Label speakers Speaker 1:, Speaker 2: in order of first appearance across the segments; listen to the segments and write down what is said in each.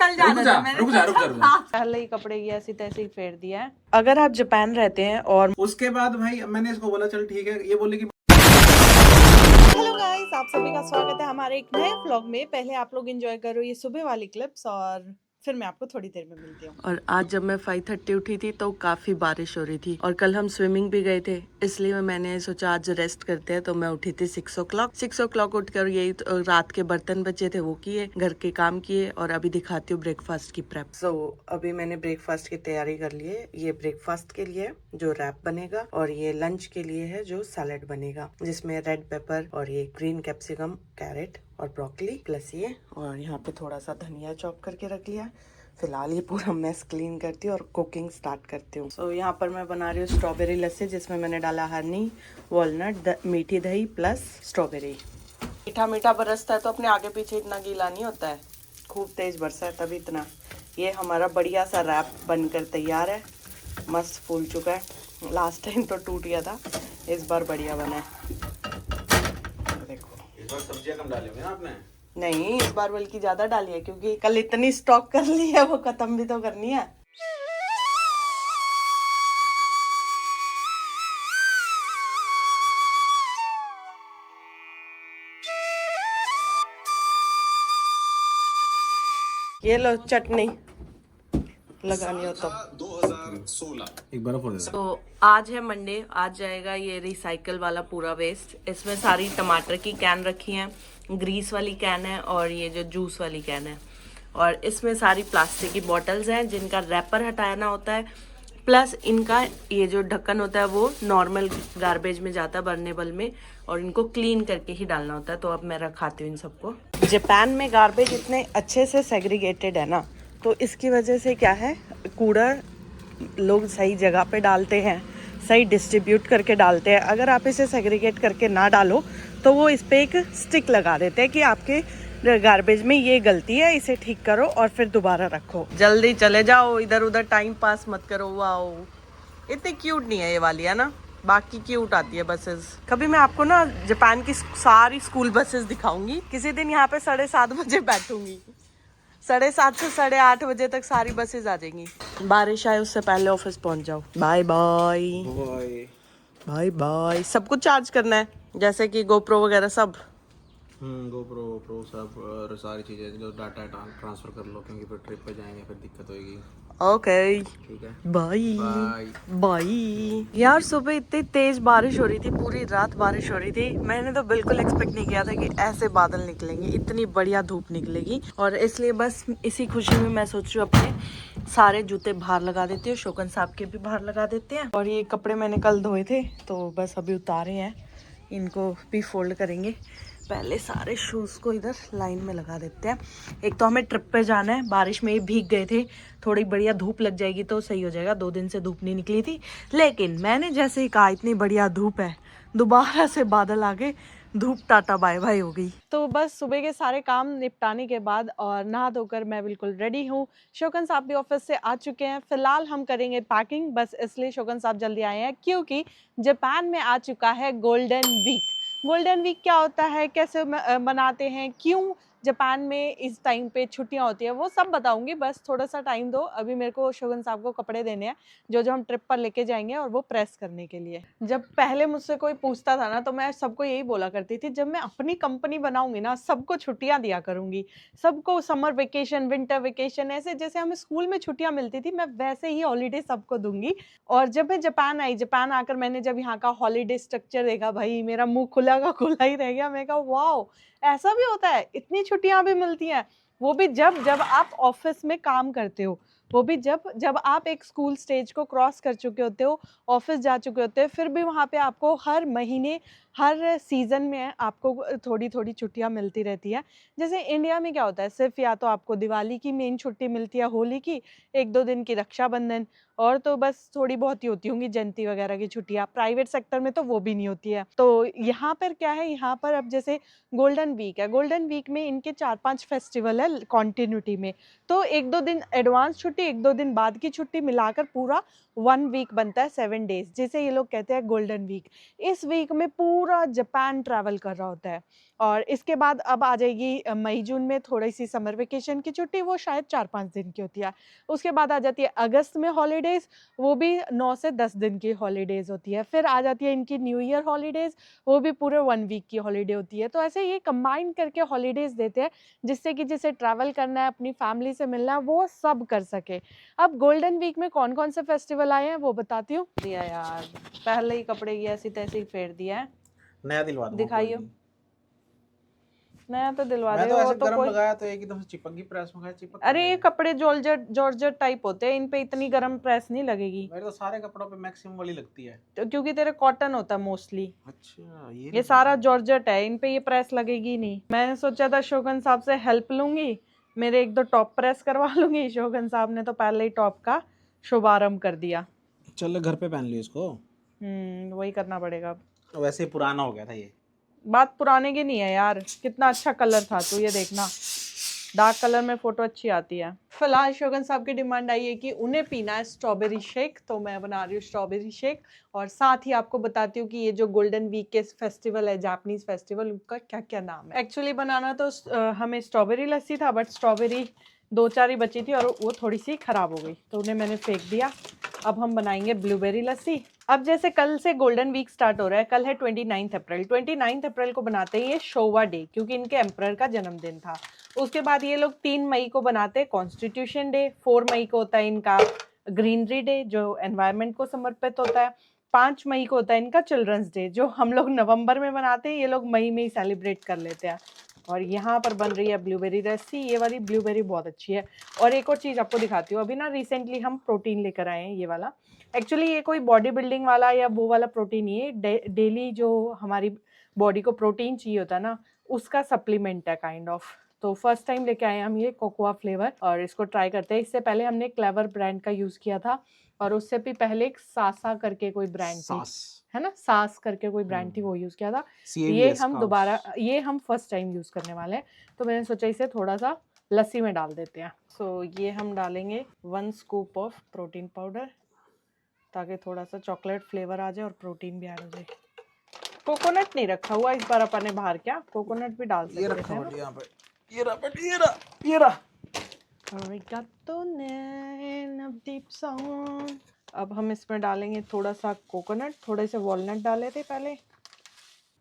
Speaker 1: कल जाना था मैंने।
Speaker 2: रुक जा।
Speaker 1: पहले ही कपड़े की ऐसी तैसे ही फेर दिया है। अगर आप जापान रहते हैं और
Speaker 2: उसके बाद भाई मैंने इसको बोला चल ठीक है, ये बोले कि
Speaker 1: हेलो गाइस, आप सभी का स्वागत है हमारे एक नए व्लॉग में। पहले आप लोग एंजॉय करो ये सुबह वाली क्लिप्स और फिर मैं आपको थोड़ी देर में मिलती हूँ। और आज जब मैं 5:30 उठी थी तो काफी बारिश हो रही थी और कल हम स्विमिंग भी गए थे, इसलिए मैंने सोचा आज रेस्ट करते हैं। तो मैं उठी थी 6 o'clock उठकर यही रात के बर्तन बचे थे वो किए, घर के काम किए और अभी दिखाती हूँ ब्रेकफास्ट की प्रेप। सो अभी मैंने ब्रेकफास्ट की तैयारी कर ली है। ये ब्रेकफास्ट के लिए जो रैप बनेगा और ये लंच के लिए है जो सैलेड बनेगा, जिसमें रेड पेपर और ये ग्रीन कैप्सिकम, कैरेट और ब्रोकली प्लस ये, और यहाँ पे थोड़ा सा धनिया चॉप करके रख लिया। फिलहाल ये पूरा मेस क्लीन करती हूँ और कुकिंग स्टार्ट करती हूँ। सो यहाँ पर मैं बना रही हूँ स्ट्रॉबेरी लस्सी, जिसमें मैंने डाला हनी, वॉलनट, मीठी दही प्लस स्ट्रॉबेरी। मीठा मीठा बरसता है तो अपने आगे पीछे इतना गीला नहीं होता है, खूब तेज बरसा है तभी इतना। ये हमारा बढ़िया सा रैप बनकर तैयार है, मस्त फूल चुका है। लास्ट टाइम तो टूट गया था, इस बार बढ़िया बना है। देखो
Speaker 2: इस बार सब्जियां कम डाली हुई ना आपने?
Speaker 1: नहीं, इस बार बल्कि ज्यादा डाली है, क्योंकि कल इतनी स्टॉक कर ली है वो खत्म भी तो करनी है। ये लो चटनी लगानी हो तो
Speaker 2: 2016 एक बर्फ हो जाता।
Speaker 1: तो आज है मंडे, आज जाएगा ये रिसाइकल वाला पूरा वेस्ट। इसमें सारी टमाटर की कैन रखी हैं, ग्रीस वाली कैन है और ये जो जूस वाली कैन है, और इसमें सारी प्लास्टिक की बॉटल्स हैं जिनका रैपर हटाना होता है, प्लस इनका ये जो ढक्कन होता है वो नॉर्मल गार्बेज में जाता है, बर्नेबल में, और इनको क्लीन करके ही डालना होता है। तो अब मैं रखाती हूँ इन सबको। जापान में गार्बेज इतने अच्छे से सेग्रीगेटेड है ना, तो इसकी वजह से क्या है, कूड़ा लोग सही जगह पे डालते हैं, सही डिस्ट्रीब्यूट करके डालते हैं। अगर आप इसे सेग्रीगेट करके ना डालो तो वो इस पे एक स्टिक लगा देते हैं कि आपके गार्बेज में ये गलती है, इसे ठीक करो और फिर दोबारा रखो। जल्दी चले जाओ, इधर उधर टाइम पास मत करो। वाओ, इतनी क्यूट नहीं है ये वाली, है ना, बाकी क्यूट आती है बसेस। कभी मैं आपको ना जापान की सारी स्कूल बसेस दिखाऊंगी किसी दिन। यहाँ पे 7:30 बजे बैठूंगी, 7:30 से 8:30 बजे तक सारी बसेस आ जाएंगी। बारिश आए उससे पहले ऑफिस पहुंच जाओ। Bye bye bye bye. सब कुछ चार्ज करना है, जैसे कि गोप्रो वगैरह सब।
Speaker 2: गोप्रो सब और सारी चीजें जो डाटा ट्रांसफर कर लो, क्योंकि फिर ट्रिप पे जाएंगे फिर दिक्कत होगी।
Speaker 1: ओके,
Speaker 2: ठीक है,
Speaker 1: बाय
Speaker 2: बाय
Speaker 1: बाय। यार सुबह इतनी तेज बारिश हो रही थी, पूरी रात बारिश हो रही थी। मैंने तो बिल्कुल एक्सपेक्ट नहीं किया था कि ऐसे बादल निकलेंगे, इतनी बढ़िया धूप निकलेगी। और इसलिए बस इसी खुशी में मैं सोच रही हूँ अपने सारे जूते बाहर लगा देती हूँ, शोकन साहब के भी बाहर लगा देते हैं। और ये कपड़े मैंने कल धोए थे तो बस अभी उतारे हैं, इनको भी फोल्ड करेंगे। पहले सारे शूज़ को इधर लाइन में लगा देते हैं। एक तो हमें ट्रिप पे जाना है, बारिश में ही भीग गए थे, थोड़ी बढ़िया धूप लग जाएगी तो सही हो जाएगा। 2 दिन से धूप नहीं निकली थी, लेकिन मैंने जैसे ही कहा इतनी बढ़िया धूप है, दोबारा से बादल आ गए, धूप टाटा बाय बाय हो गई। तो बस सुबह के सारे काम निपटाने के बाद और नहा धोकर मैं बिल्कुल रेडी हूँ। शोकन साहब भी ऑफिस से आ चुके हैं। फिलहाल हम करेंगे पैकिंग, बस इसलिए शोकन साहब जल्दी आए हैं क्योंकि जापान में आ चुका है गोल्डन वीक। गोल्डन वीक क्या होता है, कैसे मनाते हैं, क्यों जापान में इस टाइम पे छुट्टियां होती है, वो सब बताऊंगी। बस थोड़ा सा टाइम दो, अभी मेरे को शोगन साहब को कपड़े देने हैं जो जो हम ट्रिप पर लेके जाएंगे, और वो प्रेस करने के लिए। जब पहले मुझसे कोई पूछता था ना तो मैं सबको यही बोला करती थी, जब मैं अपनी कंपनी बनाऊंगी ना सबको छुट्टियां दिया करूंगी, सबको समर वेकेशन, विंटर वेकेशन, ऐसे जैसे हमें स्कूल में छुट्टियां मिलती थी मैं वैसे ही हॉलीडे सबको दूंगी। और जब मैं जापान आई, जापान आकर मैंने जब यहाँ का हॉलीडे स्ट्रक्चर देखा, भाई मेरा मुंह खुला का खुला ही रह गया। मैं कहा वाओ, ऐसा भी होता है, इतनी छुट्टियां भी मिलती हैं, वो भी जब जब आप ऑफिस में काम करते हो, वो भी जब जब आप एक स्कूल स्टेज को क्रॉस कर चुके होते हो, ऑफिस जा चुके होते हो, फिर भी वहाँ पे आपको हर महीने, हर सीजन में आपको थोड़ी थोड़ी छुट्टियां मिलती रहती है। जैसे इंडिया में क्या होता है, सिर्फ या तो आपको दिवाली की मेन छुट्टी मिलती है, होली की, 1-2 दिन की रक्षाबंधन, और तो बस थोड़ी बहुत ही होती होंगी जयंती वगैरह की छुट्टियां। प्राइवेट सेक्टर में तो वो भी नहीं होती है। तो यहाँ पर क्या है, यहाँ पर अब जैसे गोल्डन वीक है, गोल्डन वीक में इनके 4-5 फेस्टिवल है कॉन्टिन्यूटी में, तो 1-2 दिन एडवांस छुट्टी, 1-2 दिन बाद की छुट्टी मिलाकर पूरा 1 वीक बनता है 7 डेज, जिसे ये लोग कहते हैं गोल्डन वीक। इस वीक में पूरा जापान ट्रैवल कर रहा होता है। और इसके बाद अब आ जाएगी मई जून में थोड़ी सी समर वेकेशन की छुट्टी, वो शायद 4-5 दिन की होती है। उसके बाद आ जाती है अगस्त में हॉलीडेज़, वो भी 9 से 10 दिन की हॉलीडेज़ होती है। फिर आ जाती है इनकी न्यू ईयर हॉलीडेज़, वो भी पूरे 1 वीक की हॉलीडे होती है। तो ऐसे ये कंबाइन करके हॉलीडेज़ देते हैं, जिससे कि जिसे ट्रैवल करना है, अपनी फैमिली से मिलना है, वो सब कर सके। अब गोल्डन वीक में कौन-कौन से फेस्टिवल आए हैं वो बताती हूँ। दिया यार, पहले ही कपड़े की ऐसी तैसी फेर दिया है।
Speaker 2: नया दिलवा दूंगा,
Speaker 1: दिखाइए।
Speaker 2: कोई नहीं।
Speaker 1: नया तो दिलवा
Speaker 2: मैं
Speaker 1: दे,
Speaker 2: तो
Speaker 1: वो
Speaker 2: ऐसे
Speaker 1: तो
Speaker 2: गरम
Speaker 1: कोई।
Speaker 2: लगाया तो एकदम से चिपक गई, प्रेस में गया चिपक
Speaker 1: अरे
Speaker 2: गई।
Speaker 1: ये कपड़े जॉर्जेट टाइप होते हैं, इन पे इतनी गर्म प्रेस नहीं लगेगी।
Speaker 2: मेरे तो सारे कपड़ों पे मैक्सिमम वाली लगती है।
Speaker 1: तो क्योंकि तेरे कॉटन होता है मोस्टली,
Speaker 2: अच्छा,
Speaker 1: ये सारा जॉर्जेट है, इन पे ये प्रेस लगेगी नहीं। मैंने सोचा था शोगन साहब से हेल्प लूंगी, मेरे 1-2 टॉप प्रेस करवा लूंगी। शोगन साहब ने तो पहले ही टॉप का शुभारंभ कर दिया।
Speaker 2: चल घर पे पहन लियो इसको।
Speaker 1: वही करना पड़ेगा अब।
Speaker 2: वैसे ही पुराना हो गया था ये।
Speaker 1: बात पुराने की नहीं है यार, कितना अच्छा कलर था, तो ये देखना डार्क कलर में फोटो अच्छी आती है। फिलहाल शोगन साहब की डिमांड आई है कि उन्हें पीना है स्ट्रॉबेरी शेक, तो मैं बना रही हूँ स्ट्रॉबेरी शेक। और साथ ही आपको बताती हूँ कि ये जो गोल्डन वीक के फेस्टिवल है, जापानीज फेस्टिवल, उनका क्या क्या नाम है। एक्चुअली बनाना तो हमें स्ट्रॉबेरी लस्सी था, बट स्ट्रॉबेरी 2-4 ही बची थी और वो थोड़ी सी खराब हो गई, तो उन्हें मैंने फेंक दिया। अब हम बनाएंगे ब्लूबेरी लस्सी। अब जैसे कल से गोल्डन वीक स्टार्ट हो रहा है, कल है 29 अप्रैल। 29 अप्रैल को बनाते हैं ये शोवा डे, क्योंकि इनके एम्परर का जन्मदिन था। उसके बाद ये लोग 3 मई को बनाते हैं कॉन्स्टिट्यूशन डे, 4 मई को होता है इनका ग्रीनरी डे जो एनवायरनमेंट को समर्पित होता है, 5 मई को होता है इनका चिल्ड्रंस डे जो हम लोग नवंबर में मनाते हैं, ये लोग मई में ही सेलिब्रेट कर लेते हैं। और यहाँ पर बन रही है ब्लूबेरी लस्सी, ये वाली ब्लूबेरी बहुत अच्छी है। और एक और चीज़ आपको दिखाती हूँ, अभी ना रिसेंटली हम प्रोटीन लेकर आए हैं, ये वाला। एक्चुअली ये कोई बॉडी बिल्डिंग वाला या वो वाला प्रोटीन नहीं है, डेली जो हमारी बॉडी को प्रोटीन चाहिए होता है ना, उसका सप्लीमेंट है काइंड ऑफ। तो फर्स्ट टाइम लेके आए हैं हम ये कोकोआ फ्लेवर, और इसको ट्राई करते हैं। इससे पहले हमने क्लेवर ब्रांड का यूज़ किया था, और उससे भी पहले एक सासा करके कोई ब्रांड थी, है ना, सास करके कोई ब्रांड थी, वो यूज़ किया था। ये हम दोबारा, ये हम फर्स्ट टाइम यूज़ करने वाले हैं, तो मैंने सोचा इसे थोड़ा सा लस्सी में डाल देते हैं। सो ये हम डालेंगे 1 स्कूप ऑफ प्रोटीन पाउडर, ताकि थोड़ा सा चॉकलेट फ्लेवर आ जाए और प्रोटीन भी ऐड हो जाए। कोकोनट नहीं रखा हुआ इस बार अपन ने बाहर, क्या कोकोनट भी डाल सकते हैं। ये रहा। अब हम इसमें डालेंगे थोड़ा सा कोकोनट, थोड़े से वॉलनट डाले थे पहले।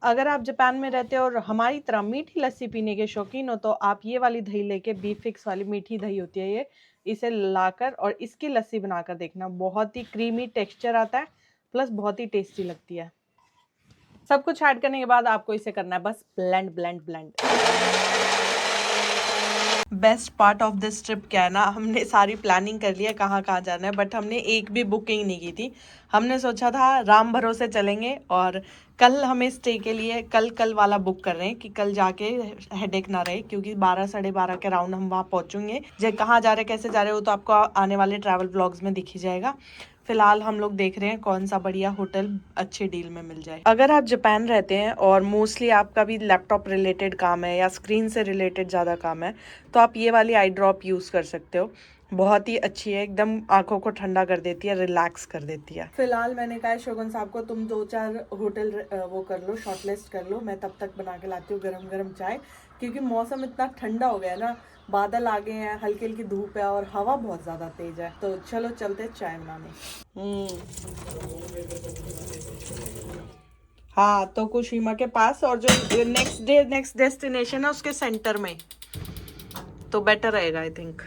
Speaker 1: अगर आप जापान में रहते हो और हमारी तरह मीठी लस्सी पीने के शौकीन हो, तो आप ये वाली दही लेके, बी फिक्स वाली मीठी दही होती है ये, इसे लाकर और इसकी लस्सी बनाकर देखना, बहुत ही क्रीमी टेक्सचर आता है, प्लस बहुत ही टेस्टी लगती है। सब कुछ ऐड करने के बाद आपको इसे करना है बस blend. Best part of this trip क्या है ना, हमने सारी प्लानिंग कर लिया कहाँ जाना है, बट हमने एक भी बुकिंग नहीं की थी। हमने सोचा था राम भरोसे चलेंगे, और कल हमें स्टे के लिए कल वाला बुक कर रहे हैं कि कल जाके हेडेक ना रहे, क्योंकि 12-12:30 के राउंड हम वहाँ पहुँचेंगे। जब कहाँ जा रहे कैसे जा रहे हो तो आपको आने वाले ट्रैवल व्लॉग्स में दिख ही जाएगा। फिलहाल हम लोग देख रहे हैं कौन सा बढ़िया होटल अच्छे डील में मिल जाए। अगर आप जापान रहते हैं और मोस्टली आपका भी लैपटॉप रिलेटेड काम है या स्क्रीन से रिलेटेड ज़्यादा काम है, तो आप ये वाली आई ड्रॉप यूज़ कर सकते हो। बहुत ही अच्छी है, एकदम आंखों को ठंडा कर देती है, रिलैक्स कर देती है। फिलहाल मैंने कहा शोगन साहब को तुम 2-4 होटल वो कर लो, शॉर्टलिस्ट कर लो, मैं तब तक बना के लाती हूँ गरम चाय, क्योंकि मौसम इतना ठंडा हो गया ना, बादल आ गए हैं, हल्की हल्की धूप है और हवा बहुत ज़्यादा तेज है। तो चलो चलते चाय बनाने। हाँ, तो कुशीमा के पास, और जो नेक्स्ट डेस्टिनेशन है उसके सेंटर में, तो बेटर रहेगा आई थिंक।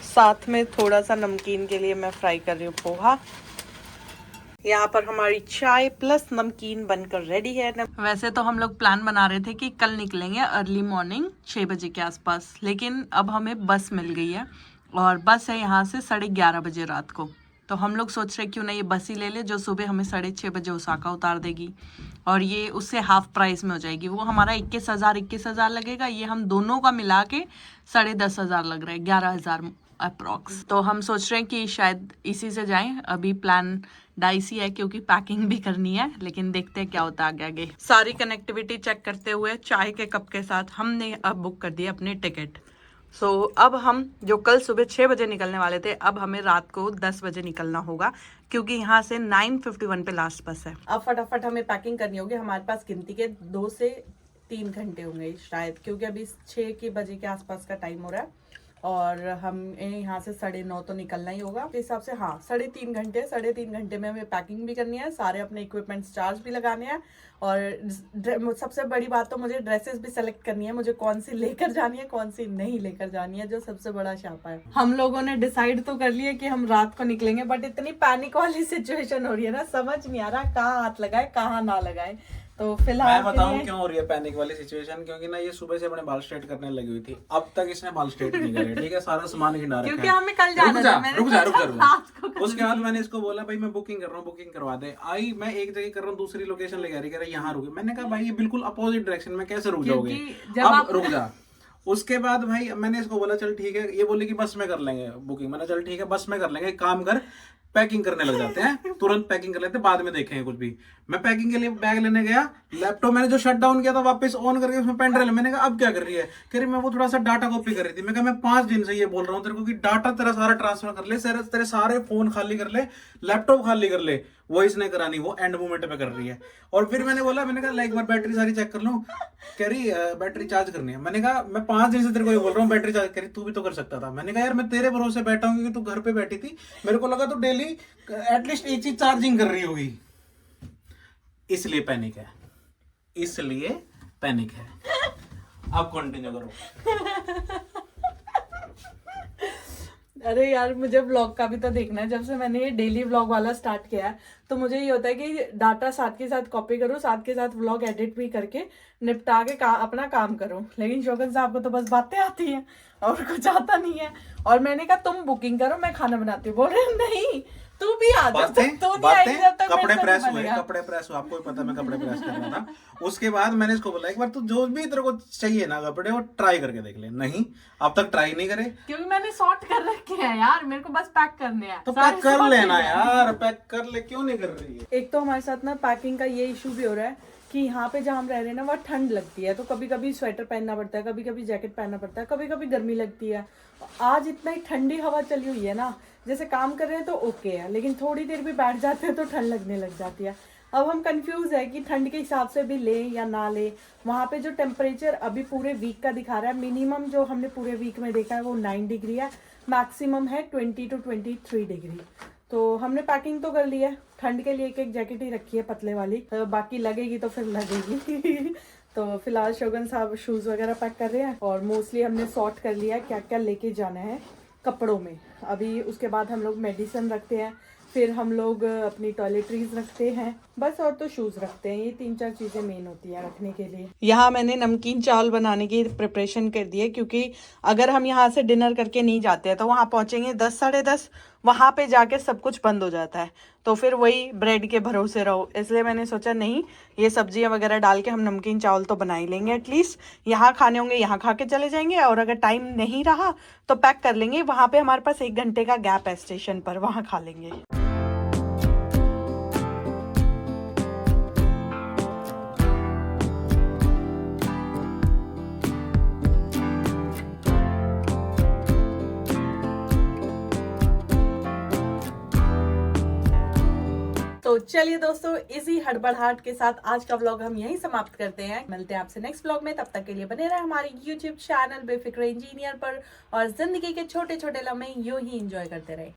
Speaker 1: साथ में थोड़ा सा नमकीन के लिए मैं फ्राई कर रही हूँ पोहा। यहाँ पर हमारी चाय प्लस नमकीन बनकर रेडी है। वैसे तो हम लोग प्लान बना रहे थे कि कल निकलेंगे अर्ली मॉर्निंग 6 बजे के आसपास, लेकिन अब हमें बस मिल गई है, और बस है यहाँ से 11:30 बजे रात को। तो हम लोग सोच रहे क्यों ना ये बस ही ले ले, जो सुबह हमें 6:30 बजे ओसाका उतार देगी, और ये उससे हाफ प्राइस में हो जाएगी। वो हमारा 21,000 लगेगा, ये हम दोनों का मिला के 10,500 लग रहा है, 11,000 अप्रॉक्स। तो हम सोच रहे हैं कि शायद इसी से जाएं। अभी प्लान डाइसी है क्योंकि पैकिंग भी करनी है, लेकिन देखते हैं क्या होता है आगे। सारी कनेक्टिविटी चेक करते हुए चाय के कप के साथ हमने अब बुक कर दिया अपने टिकट। सो अब हम जो कल सुबह 6 बजे निकलने वाले थे, अब हमें रात को 10 बजे निकलना होगा, क्योंकि यहाँ से 9:51 पे लास्ट बस है। अब फटाफट हमें पैकिंग करनी होगी। हमारे पास गिनती के 2 से 3 घंटे होंगे शायद, क्योंकि अभी 6 बजे के आसपास का टाइम हो रहा है और हमें यहाँ से 9:30 तो निकलना ही होगा। इस हिसाब से हाँ 3.5 घंटे में हमें पैकिंग भी करनी है, सारे अपने इक्विपमेंट्स चार्ज भी लगाने हैं और सबसे बड़ी बात तो मुझे ड्रेसेस भी सेलेक्ट करनी है, मुझे कौन सी लेकर जानी है कौन सी नहीं लेकर जानी है, जो सबसे बड़ा शापा है। हम लोगों ने डिसाइड तो कर लिया कि हम रात को निकलेंगे, बट इतनी पैनिक वाली सिचुएशन हो रही है ना, समझ नहीं आ रहा कहाँ हाथ लगाए कहाँ ना लगाए। तो फिलहाल
Speaker 2: मैं बताऊं क्यों हो रही है पैनिक वाली सिचुएशन, क्योंकि ना ये सुबह से अपने बाल स्ट्रेट करने लगी हुई थी, अब तक इसने बाल स्ट्रेट नहीं करे। ठीक है, सारा सामान खिंडा रखा है
Speaker 1: क्योंकि हमें कल जाना था।
Speaker 2: रुक जा। उसके बाद मैंने इसको बोला भाई मैं बुकिंग कर रहा हूँ, बुकिंग करवा दे। आई मैं एक जगह कर रहा हूँ, दूसरी लोकेशन ले जा रही, कह रही यहाँ रुकी। मैंने कहा भाई ये बिल्कुल अपोजिट डायरेक्शन में कैसे रुक जाओगे, अब रुक जा। उसके बाद भाई मैंने इसको बोला चल ठीक है, ये बोली कि बस में कर लेंगे बुकिंग। मैंने चल ठीक है बस में कर लेंगे, काम कर पैकिंग करने लग जाते हैं, तुरंत पैकिंग कर लेते हैं, बाद में देखेंगे कुछ भी। मैं पैकिंग के लिए बैग लेने गया, लैपटॉप मैंने जो शट डाउन किया था वापस ऑन करके उसमें पेन ड्राइव, मैंने कहा अब क्या कर रही है, कह रही मैं वो थोड़ा सा डाटा कॉपी कर रही थी। मैं कहा मैं 5 दिन से ये बोल रहा हूँ तेरे को कि डाटा तेरा सारा ट्रांसफर कर ले, तेरे सारे फोन खाली कर ले, लैपटॉप खाली कर ले, वो इसने करानी, वो एंड मोमेंट पे कर रही है। और फिर मैंने बोला, मैंने कहा एक बार बैटरी सारी चेक कर लूं, कह रही बैटरी चार्ज करनी है। मैंने कहा मैं 5 दिन से तेरे को ये बोल रहा हूँ बैटरी चार्ज, कह रही तू भी तो कर सकता था। मैंने कहा यार मैं तेरे भरोसे बैठा हूँ क्योंकि तू घर पे बैठी थी, मेरे को लगा तो डेली एटलीस्ट एक चीज चार्जिंग कर रही होगी, इसलिए पैनिक है, इसलिए पैनिक है। अब कंटिन्यू करो।
Speaker 1: अरे यार मुझे व्लॉग का भी तो देखना है। जब से मैंने ये डेली व्लॉग वाला स्टार्ट किया है तो मुझे ये होता है कि डाटा साथ के साथ कॉपी करूँ, साथ के साथ व्लॉग एडिट भी करके निपटा के अपना काम करूँ। लेकिन शोगन साहब को तो बस बातें आती हैं और कुछ आता नहीं है। और मैंने कहा तुम बुकिंग करो, मैं खाना बनाती हूँ। बोल रहे नहीं तू भी आ जा,
Speaker 2: कपड़े प्रेस हुए, कपड़े प्रेस हुए, आपको पता मैं कपड़े प्रेस कर रहा था। उसके बाद मैंने इसको बोला एक बार तू जो भी तेरे को चाहिए ना कपड़े, वो ट्राई करके देख ले। नहीं अब तक ट्राई नहीं करे,
Speaker 1: क्योंकि मैंने सॉर्ट कर रखे हैं यार, मेरे को बस पैक करने हैं।
Speaker 2: तो पैक कर लेना यार, पैक कर ले, क्यों नहीं कर रही है।
Speaker 1: एक तो हमारे साथ ना पैकिंग का ये इशू भी हो रहा है कि यहाँ पे जहाँ हम रह रहे हैं ना वहाँ ठंड लगती है, तो कभी कभी स्वेटर पहनना पड़ता है, कभी कभी जैकेट पहनना पड़ता है, कभी कभी गर्मी लगती है। आज इतना ही ठंडी हवा चली हुई है ना, जैसे काम कर रहे हैं तो ओके है, लेकिन थोड़ी देर भी बैठ जाते हैं तो ठंड लगने लग जाती है। अब हम कंफ्यूज है कि ठंड के हिसाब से भी ले या ना ले। वहाँ पे जो टेम्परेचर अभी पूरे वीक का दिखा रहा है, मिनिमम जो हमने पूरे वीक में देखा है वो 9 डिग्री है, मैक्सिमम है 20 to 23 डिग्री। तो हमने पैकिंग तो कर ली है, ठंड के लिए एक जैकेट ही रखी है पतले वाली, तो बाकी लगेगी तो फिर लगेगी। तो फिलहाल शोगन साहब शूज वगैरह पैक कर रहे हैं और मोस्टली हमने सॉर्ट कर लिया है क्या क्या लेके जाना है कपड़ों में। अभी उसके बाद हम लोग मेडिसिन रखते हैं, फिर हम लोग अपनी टॉयलेटरीज रखते हैं बस, और तो शूज रखते हैं। ये 3-4 चीजें मेन होती है रखने के लिए। यहाँ मैंने नमकीन चावल बनाने की प्रिपरेशन कर दी है, क्योंकि अगर हम यहाँ से डिनर करके नहीं जाते हैं तो वहाँ पहुँचेंगे 10 साढ़े 10, वहाँ पे जाके सब कुछ बंद हो जाता है, तो फिर वही ब्रेड के भरोसे रहो। इसलिए मैंने सोचा नहीं, ये सब्जियां वगैरह डाल के हम नमकीन चावल तो बना ही लेंगे। एटलीस्ट यहाँ खाने होंगे, यहाँ खा के चले जाएंगे, और अगर टाइम नहीं रहा तो पैक कर लेंगे। वहाँ पे हमारे पास 1 घंटे का गैप है स्टेशन पर, वहाँ खा लेंगे। तो चलिए दोस्तों, इसी हड़बड़ाहट के साथ आज का व्लॉग हम यहीं समाप्त करते हैं। मिलते हैं आपसे नेक्स्ट व्लॉग में, तब तक के लिए बने रहे हमारे YouTube चैनल बेफिक्र इंजीनियर पर और जिंदगी के छोटे छोटे लम्हे यूं ही एंजॉय करते रहे।